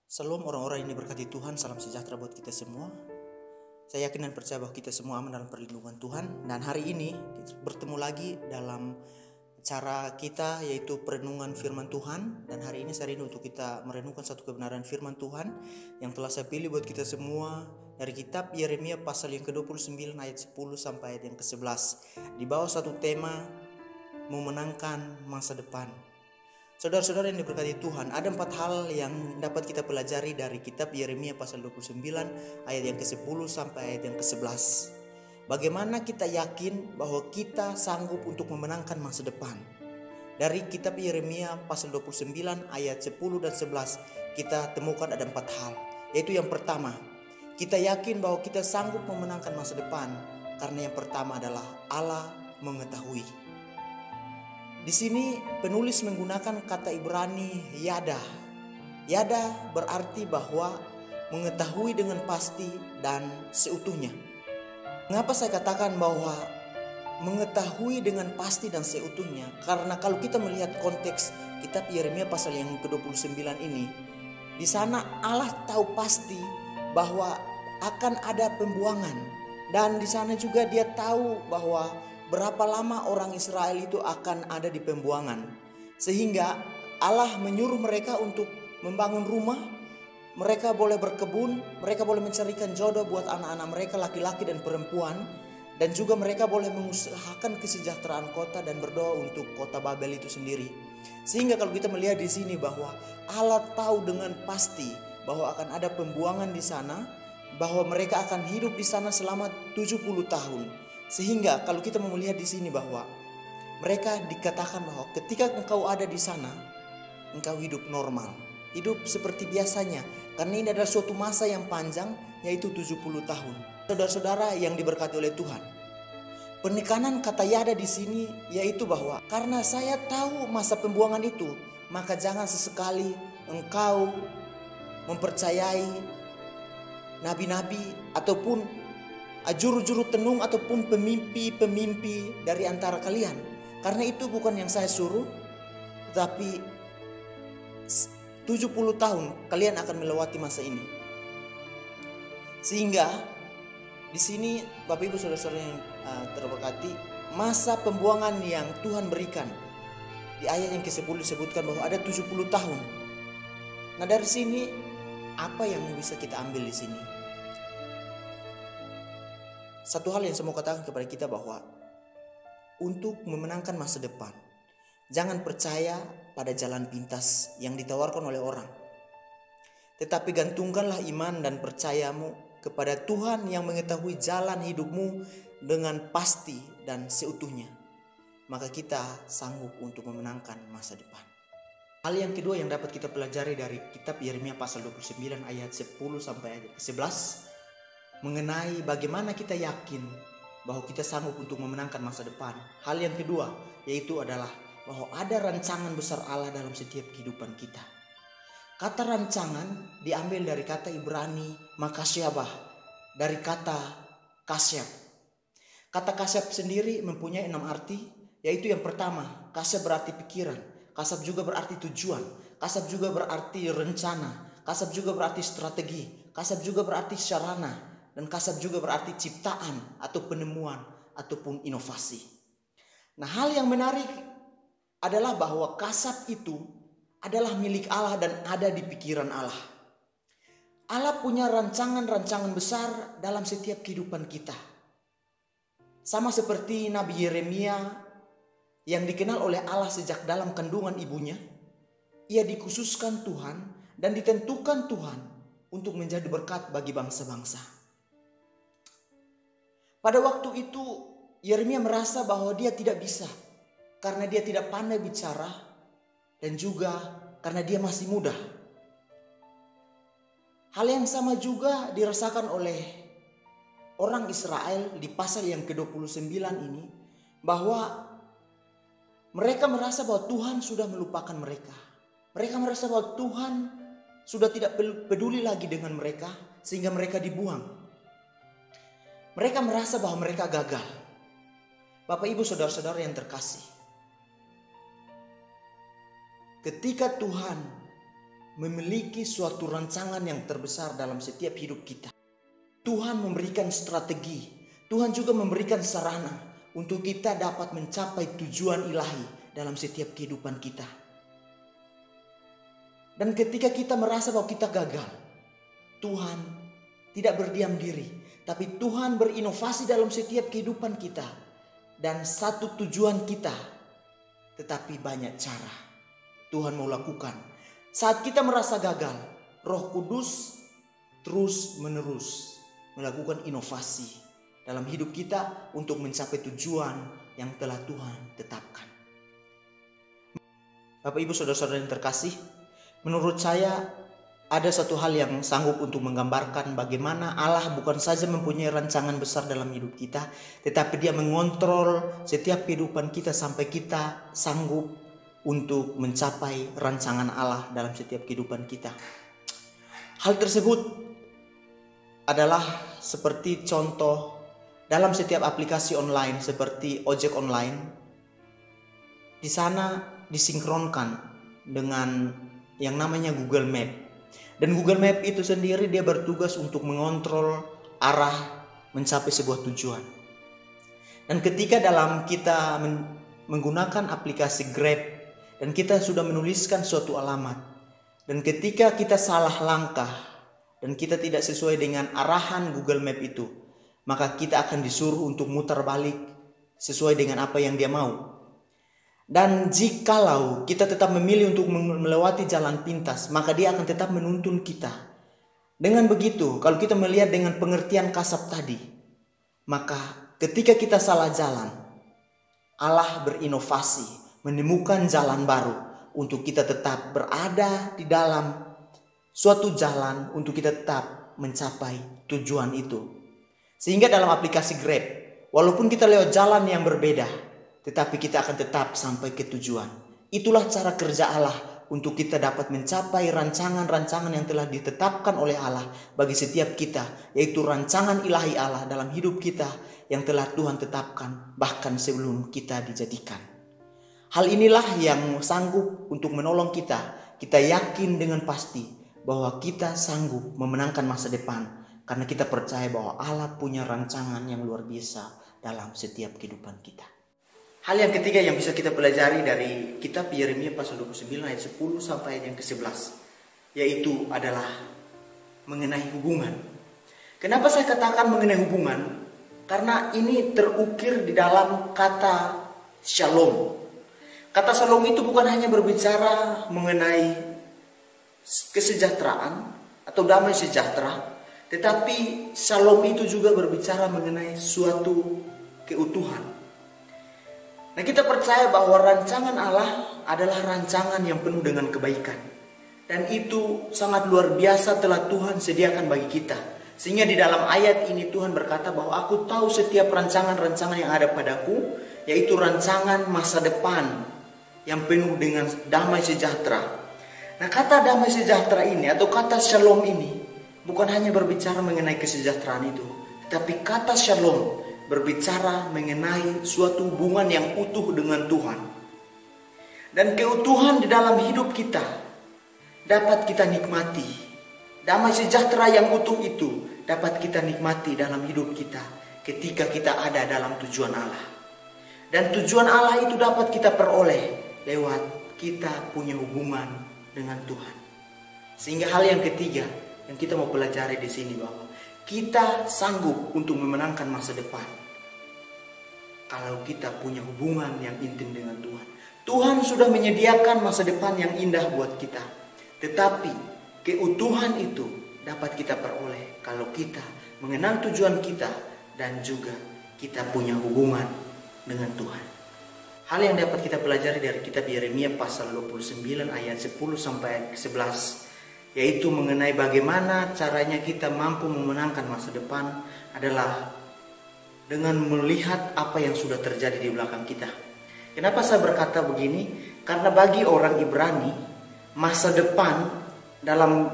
Salam orang-orang yang diberkati Tuhan, salam sejahtera buat kita semua. Saya yakin dan percaya bahwa kita semua aman dalam perlindungan Tuhan. Dan hari ini kita bertemu lagi dalam cara kita, yaitu perenungan firman Tuhan. Dan hari ini saya rindu untuk kita merenungkan satu kebenaran firman Tuhan yang telah saya pilih buat kita semua dari kitab Yeremia pasal yang ke-29 ayat 10 sampai ayat yang ke-11. Di bawah satu tema, memenangkan masa depan. Saudara-saudara yang diberkati Tuhan, ada 4 hal yang dapat kita pelajari dari kitab Yeremia pasal 29 ayat yang ke-10 sampai ayat yang ke-11. Bagaimana kita yakin bahwa kita sanggup untuk memenangkan masa depan. Dari kitab Yeremia pasal 29 ayat 10 dan 11 kita temukan ada 4 hal. Yaitu yang pertama, kita yakin bahwa kita sanggup memenangkan masa depan karena yang pertama adalah Allah mengetahui. Di sini penulis menggunakan kata Ibrani yada. Yada berarti bahwa mengetahui dengan pasti dan seutuhnya. Mengapa saya katakan bahwa mengetahui dengan pasti dan seutuhnya? Karena kalau kita melihat konteks kitab Yeremia pasal yang ke-29 ini, di sana Allah tahu pasti bahwa akan ada pembuangan, dan di sana juga Dia tahu bahwa berapa lama orang Israel itu akan ada di pembuangan. Sehingga Allah menyuruh mereka untuk membangun rumah. Mereka boleh berkebun, mereka boleh mencarikan jodoh buat anak-anak mereka laki-laki dan perempuan. Dan juga mereka boleh mengusahakan kesejahteraan kota dan berdoa untuk kota Babel itu sendiri. Sehingga kalau kita melihat di sini bahwa Allah tahu dengan pasti bahwa akan ada pembuangan di sana, bahwa mereka akan hidup di sana selama 70 tahun. Sehingga kalau kita mau melihat di sini bahwa mereka dikatakan bahwa ketika engkau ada di sana, engkau hidup normal, hidup seperti biasanya, karena ini adalah suatu masa yang panjang, yaitu 70 tahun. Saudara-saudara yang diberkati oleh Tuhan, penekanan kata yada di sini yaitu bahwa karena saya tahu masa pembuangan itu, maka jangan sesekali engkau mempercayai nabi-nabi ataupun juru-juru tenung ataupun pemimpi-pemimpi dari antara kalian. Karena itu bukan yang saya suruh, tetapi 70 tahun kalian akan melewati masa ini. Sehingga di sini Bapak Ibu Saudara-saudara yang terberkati, masa pembuangan yang Tuhan berikan di ayat yang ke-10 disebutkan bahwa ada 70 tahun. Nah, dari sini apa yang bisa kita ambil di sini? Satu hal yang saya mau katakan kepada kita bahwa untuk memenangkan masa depan, jangan percaya pada jalan pintas yang ditawarkan oleh orang. Tetapi gantungkanlah iman dan percayamu kepada Tuhan yang mengetahui jalan hidupmu dengan pasti dan seutuhnya. Maka kita sanggup untuk memenangkan masa depan. Hal yang kedua yang dapat kita pelajari dari kitab Yeremia pasal 29 ayat 10 sampai ayat 11 mengenai bagaimana kita yakin bahwa kita sanggup untuk memenangkan masa depan. Hal yang kedua yaitu adalah bahwa ada rancangan besar Allah dalam setiap kehidupan kita. Kata rancangan diambil dari kata Ibrani makasyabah, dari kata kasyab. Kata kasyab sendiri mempunyai 6 arti, yaitu yang pertama, kasyab berarti pikiran, kasyab juga berarti tujuan, kasyab juga berarti rencana, kasyab juga berarti strategi, kasyab juga berarti sarana, dan kasab juga berarti ciptaan atau penemuan ataupun inovasi. Nah, hal yang menarik adalah bahwa kasab itu adalah milik Allah dan ada di pikiran Allah. Allah punya rancangan-rancangan besar dalam setiap kehidupan kita. Sama seperti Nabi Yeremia yang dikenal oleh Allah sejak dalam kandungan ibunya. Ia dikhususkan Tuhan dan ditentukan Tuhan untuk menjadi berkat bagi bangsa-bangsa. Pada waktu itu Yeremia merasa bahwa dia tidak bisa karena dia tidak pandai bicara dan juga karena dia masih muda. Hal yang sama juga dirasakan oleh orang Israel di pasal yang ke-29 ini, bahwa mereka merasa bahwa Tuhan sudah melupakan mereka. Mereka merasa bahwa Tuhan sudah tidak peduli lagi dengan mereka sehingga mereka dibuang. Mereka merasa bahwa mereka gagal. Bapak Ibu Saudara-saudara yang terkasih, ketika Tuhan memiliki suatu rancangan yang terbesar dalam setiap hidup kita. Tuhan memberikan strategi, Tuhan juga memberikan sarana untuk kita dapat mencapai tujuan ilahi dalam setiap kehidupan kita. Dan ketika kita merasa bahwa kita gagal, Tuhan tidak berdiam diri, tapi Tuhan berinovasi dalam setiap kehidupan kita. Dan satu tujuan kita, tetapi banyak cara Tuhan mau lakukan. Saat kita merasa gagal, Roh Kudus terus menerus melakukan inovasi dalam hidup kita untuk mencapai tujuan yang telah Tuhan tetapkan. Bapak, Ibu, saudara-saudara yang terkasih, menurut saya ada satu hal yang sanggup untuk menggambarkan bagaimana Allah bukan saja mempunyai rancangan besar dalam hidup kita, tetapi Dia mengontrol setiap kehidupan kita sampai kita sanggup untuk mencapai rancangan Allah dalam setiap kehidupan kita. Hal tersebut adalah seperti contoh dalam setiap aplikasi online seperti ojek online. Di sana disinkronkan dengan yang namanya Google Map. Dan Google Map itu sendiri dia bertugas untuk mengontrol arah mencapai sebuah tujuan. Dan ketika dalam kita menggunakan aplikasi Grab dan kita sudah menuliskan suatu alamat, dan ketika kita salah langkah dan kita tidak sesuai dengan arahan Google Map itu, maka kita akan disuruh untuk mutar balik sesuai dengan apa yang dia mau. Dan jikalau kita tetap memilih untuk melewati jalan pintas, maka dia akan tetap menuntun kita. Dengan begitu, kalau kita melihat dengan pengertian kasab tadi, maka ketika kita salah jalan, Allah berinovasi, menemukan jalan baru untuk kita tetap berada di dalam suatu jalan untuk kita tetap mencapai tujuan itu. Sehingga dalam aplikasi Grab, walaupun kita lewat jalan yang berbeda, tetapi kita akan tetap sampai ke tujuan. Itulah cara kerja Allah untuk kita dapat mencapai rancangan-rancangan yang telah ditetapkan oleh Allah bagi setiap kita, yaitu rancangan ilahi Allah dalam hidup kita yang telah Tuhan tetapkan bahkan sebelum kita dijadikan. Hal inilah yang sanggup untuk menolong kita. Kita yakin dengan pasti bahwa kita sanggup memenangkan masa depan karena kita percaya bahwa Allah punya rancangan yang luar biasa dalam setiap kehidupan kita. Hal yang ketiga yang bisa kita pelajari dari kitab Yeremia pasal 29 ayat 10 sampai ayat yang ke-11, yaitu adalah mengenai hubungan. Kenapa saya katakan mengenai hubungan? Karena ini terukir di dalam kata shalom. Kata shalom itu bukan hanya berbicara mengenai kesejahteraan atau damai sejahtera, tetapi shalom itu juga berbicara mengenai suatu keutuhan. Nah, kita percaya bahwa rancangan Allah adalah rancangan yang penuh dengan kebaikan, dan itu sangat luar biasa telah Tuhan sediakan bagi kita. Sehingga di dalam ayat ini Tuhan berkata bahwa aku tahu setiap rancangan-rancangan yang ada padaku, yaitu rancangan masa depan yang penuh dengan damai sejahtera. Nah, kata damai sejahtera ini atau kata shalom ini bukan hanya berbicara mengenai kesejahteraan itu, tetapi kata shalom berbicara mengenai suatu hubungan yang utuh dengan Tuhan. Dan keutuhan di dalam hidup kita dapat kita nikmati. Damai sejahtera yang utuh itu dapat kita nikmati dalam hidup kita ketika kita ada dalam tujuan Allah. Dan tujuan Allah itu dapat kita peroleh lewat kita punya hubungan dengan Tuhan. Sehingga hal yang ketiga yang kita mau pelajari di sini bahwa kita sanggup untuk memenangkan masa depan kalau kita punya hubungan yang intim dengan Tuhan. Tuhan sudah menyediakan masa depan yang indah buat kita. Tetapi keutuhan itu dapat kita peroleh kalau kita mengenal tujuan kita dan juga kita punya hubungan dengan Tuhan. Hal yang dapat kita pelajari dari kitab Yeremia pasal 29 ayat 10 sampai 11, yaitu mengenai bagaimana caranya kita mampu memenangkan masa depan adalah dengan melihat apa yang sudah terjadi di belakang kita. Kenapa saya berkata begini? Karena bagi orang Ibrani, masa depan dalam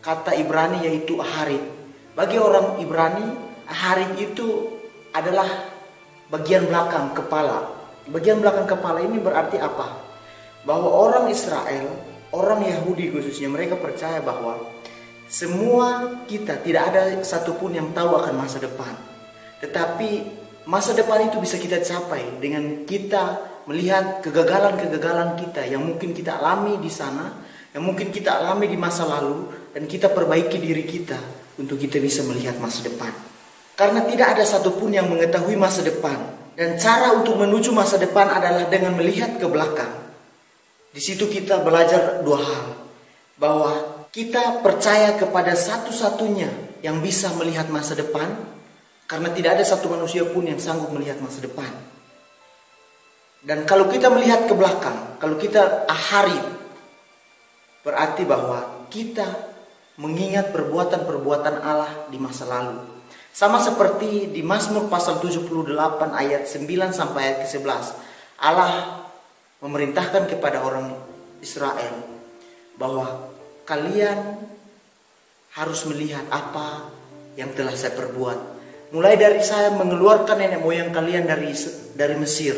kata Ibrani yaitu aharit. Bagi orang Ibrani, aharit itu adalah bagian belakang kepala. Bagian belakang kepala ini berarti apa? Bahwa orang Israel orang Yahudi khususnya, mereka percaya bahwa semua kita tidak ada satupun yang tahu akan masa depan. Tetapi masa depan itu bisa kita capai dengan kita melihat kegagalan-kegagalan kita yang mungkin kita alami di sana, yang mungkin kita alami di masa lalu, dan kita perbaiki diri kita untuk kita bisa melihat masa depan. Karena tidak ada satupun yang mengetahui masa depan, dan cara untuk menuju masa depan adalah dengan melihat ke belakang. Di situ kita belajar dua hal, bahwa kita percaya kepada satu-satunya yang bisa melihat masa depan, karena tidak ada satu manusia pun yang sanggup melihat masa depan. Dan kalau kita melihat ke belakang, kalau kita ahari, berarti bahwa kita mengingat perbuatan-perbuatan Allah di masa lalu. Sama seperti di Mazmur pasal 78 ayat 9 sampai ayat ke-11. Allah memerintahkan kepada orang Israel bahwa kalian harus melihat apa yang telah saya perbuat. Mulai dari saya mengeluarkan nenek moyang kalian dari Mesir.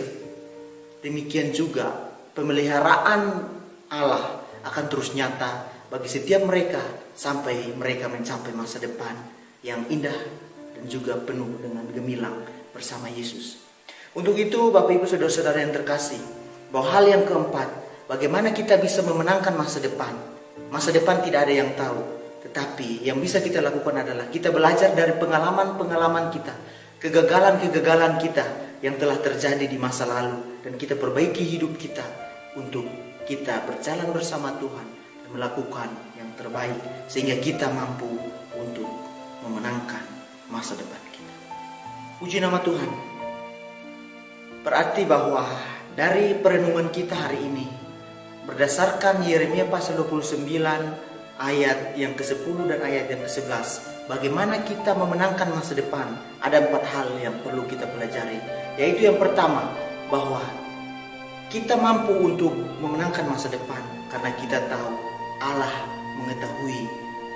Demikian juga pemeliharaan Allah akan terus nyata bagi setiap mereka sampai mereka mencapai masa depan yang indah dan juga penuh dengan gemilang bersama Yesus. Untuk itu Bapak Ibu Saudara-saudara yang terkasih, bahwa hal yang keempat, bagaimana kita bisa memenangkan masa depan. Masa depan tidak ada yang tahu, tetapi yang bisa kita lakukan adalah kita belajar dari pengalaman-pengalaman kita, kegagalan-kegagalan kita yang telah terjadi di masa lalu, dan kita perbaiki hidup kita untuk kita berjalan bersama Tuhan dan melakukan yang terbaik sehingga kita mampu untuk memenangkan masa depan kita. Puji nama Tuhan. Berarti bahwa dari perenungan kita hari ini, berdasarkan Yeremia pasal 29 ayat yang ke-10 dan ayat yang ke-11, bagaimana kita memenangkan masa depan, ada 4 hal yang perlu kita pelajari. Yaitu yang pertama, bahwa kita mampu untuk memenangkan masa depan karena kita tahu Allah mengetahui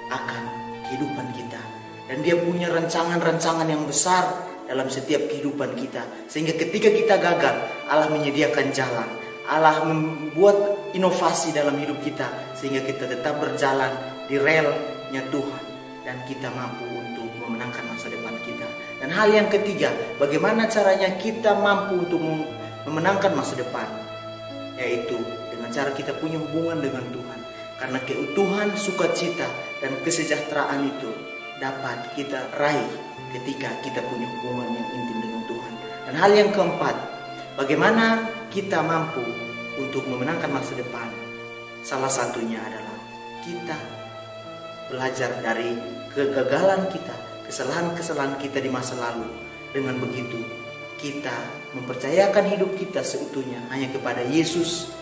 akan kehidupan kita, dan Dia punya rancangan-rancangan yang besar dalam setiap kehidupan kita, sehingga ketika kita gagal, Allah menyediakan jalan, Allah membuat inovasi dalam hidup kita sehingga kita tetap berjalan di relnya Tuhan dan kita mampu untuk memenangkan masa depan kita. Dan hal yang ketiga, bagaimana caranya kita mampu untuk memenangkan masa depan, yaitu dengan cara kita punya hubungan dengan Tuhan. Karena keutuhan, sukacita, dan kesejahteraan itu dapat kita raih ketika kita punya hubungan yang intim dengan Tuhan. Dan hal yang keempat, bagaimana kita mampu untuk memenangkan masa depan. Salah satunya adalah kita belajar dari kegagalan kita, kesalahan-kesalahan kita di masa lalu. Dengan begitu, kita mempercayakan hidup kita seutuhnya hanya kepada Yesus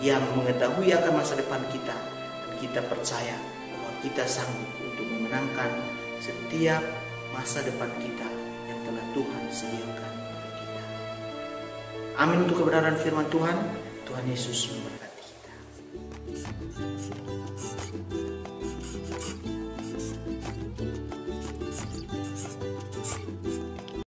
yang mengetahui akan masa depan kita. Dan kita percaya bahwa kita sanggup untuk memenangkan setiap masa depan kita yang telah Tuhan sediakan bagi kita. Amin untuk kebenaran firman Tuhan. Tuhan Yesus memberkati kita.